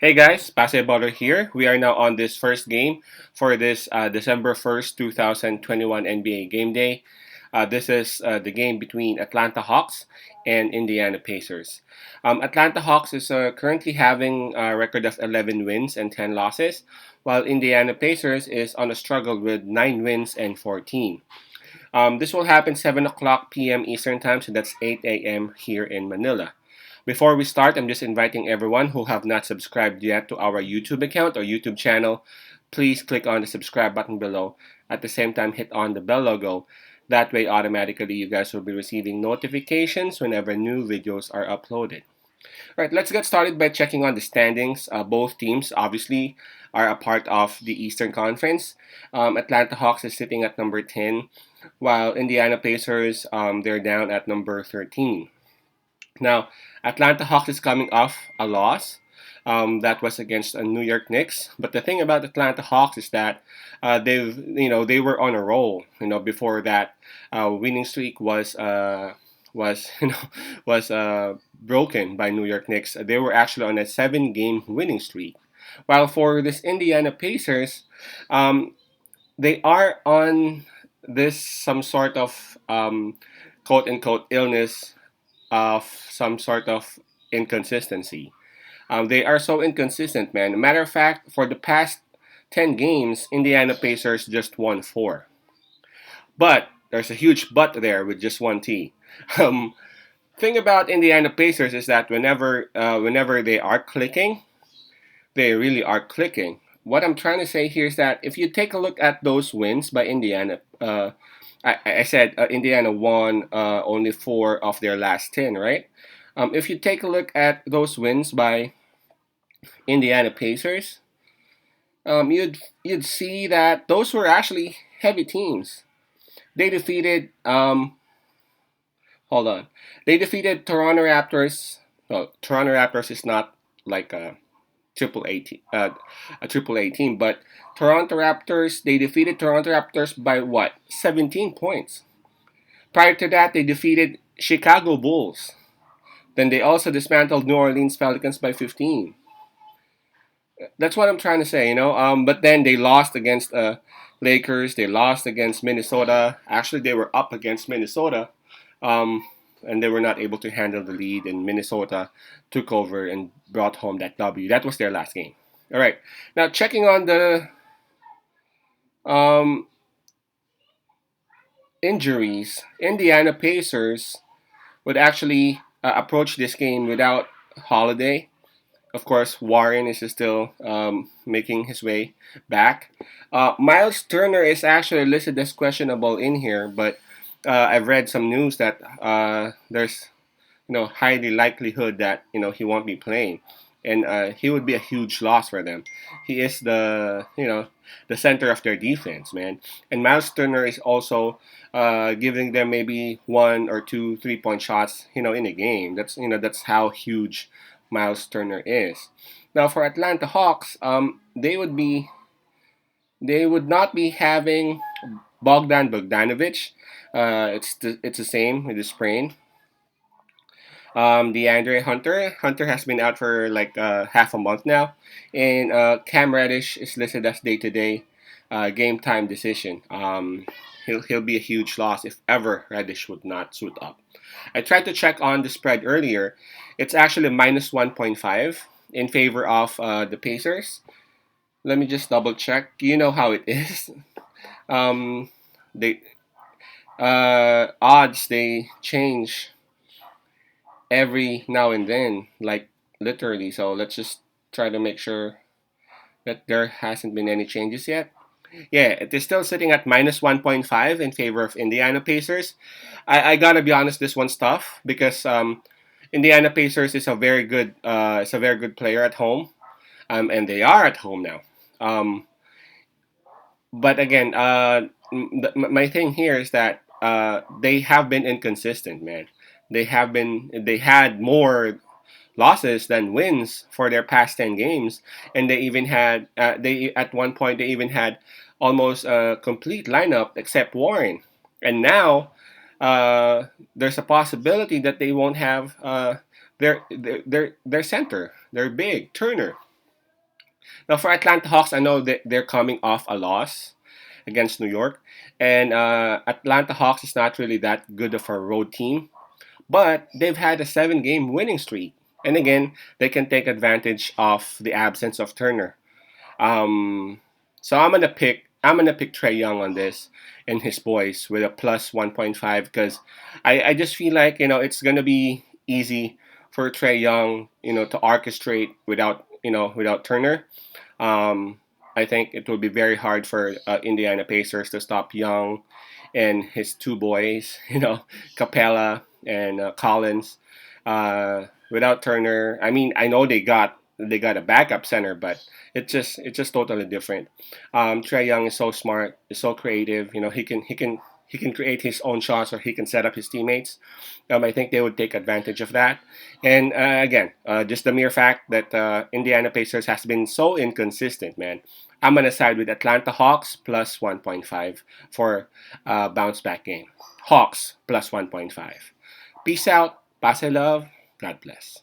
Hey guys, Basketballer here. We are now on this first game for this December 1st, 2021 NBA Game Day. This is the game between Atlanta Hawks and Indiana Pacers. Atlanta Hawks is currently having a record of 11 wins and 10 losses, while Indiana Pacers is on a struggle with 9 wins and 14. This will happen 7 o'clock p.m. Eastern Time, so that's 8 a.m. here in Manila. Before we start, I'm just inviting everyone who have not subscribed yet to our YouTube account or YouTube channel. Please click on the subscribe button below. At the same time, hit on the bell logo. That way, automatically, you guys will be receiving notifications whenever new videos are uploaded. All right, let's get started by checking on the standings. Both teams, obviously, are a part of the Eastern Conference. Atlanta Hawks is sitting at number 10, while Indiana Pacers, they're down at number 13. Now, Atlanta Hawks is coming off a loss. That was against the New York Knicks. But the thing about Atlanta Hawks is that they were on a roll. Before that, winning streak was was broken by New York Knicks. They were actually on a 7-game winning streak. While for this Indiana Pacers, um, they are on this some sort of quote unquote illness of some sort of inconsistency. They are so inconsistent, man. Matter of fact, for the past 10 games, Indiana Pacers just won 4. But there's a huge but there with just one T. Um, thing about Indiana Pacers is that whenever they are clicking, they really are clicking. What I'm trying to say here is that if you take a look at those wins by Indiana, I said Indiana won only 4 of their last 10, right? If you take a look at those wins by Indiana Pacers, you'd see that those were actually heavy teams. They defeated hold on, they defeated Toronto Raptors. No, Toronto Raptors is not like a triple A team, but Toronto Raptors, they defeated Toronto Raptors by what, 17 points. Prior to that, they defeated Chicago Bulls. Then they also dismantled New Orleans Pelicans by 15. That's what I'm trying to say. But then they lost against Lakers. They lost against Minnesota. Actually, they were up against Minnesota, um, and they were not able to handle the lead. And Minnesota took over and brought home that W. That was their last game. All right. Now checking on the um, injuries, Indiana Pacers would actually approach this game without Holiday. Of course, Warren is still making his way back. Miles Turner is actually listed as questionable in here, but I've read some news that there's highly likelihood that he won't be playing, and he would be a huge loss for them. He is the center of their defense, man. And Miles Turner is also giving them maybe 1 or 2 3-point shots, in a game. That's how huge Miles Turner is. Now for Atlanta Hawks, they would not be having Bogdan Bogdanovic. It's the same with the sprain. DeAndre Hunter has been out for like half a month now, and Cam Reddish is listed as day-to-day game time decision. He'll be a huge loss if ever Reddish would not suit up. I tried to check on the spread earlier. It's actually minus 1.5 in favor of the Pacers. Let me just double check. You know how it is. Um, they odds they change every now and then, like literally. So let's just try to make sure that there hasn't been any changes yet. Yeah, it is still sitting at minus 1.5 in favor of Indiana Pacers. I gotta be honest, this one's tough because Indiana Pacers is a very good player at home, and they are at home now. Um, but again, my thing here is that they have been inconsistent, man. They had more losses than wins for their past 10 games, and they even had they at one point they even had almost a complete lineup except Warren, and now there's a possibility that they won't have their center, their big Turner. Now for Atlanta Hawks, I know that they're coming off a loss against New York, and Atlanta Hawks is not really that good of a road team, but they've had a 7 game winning streak. And again, they can take advantage of the absence of Turner. Um, so I'm gonna pick Trey Young on this and his boys with a plus 1.5 because I just feel like it's gonna be easy for Trey Young to orchestrate without Turner. Um, I think it will be very hard for Indiana Pacers to stop Young and his two boys, Capella and Collins. Without Turner, I mean, I know they got a backup center, but it's just totally different. Trey Young is so smart, is so creative. He can create his own shots or he can set up his teammates. I think they would take advantage of that. And again, just the mere fact that Indiana Pacers has been so inconsistent, man. I'm gonna side with Atlanta Hawks plus 1.5 for bounce back game. Hawks plus 1.5. Peace out. Pass I love. God bless.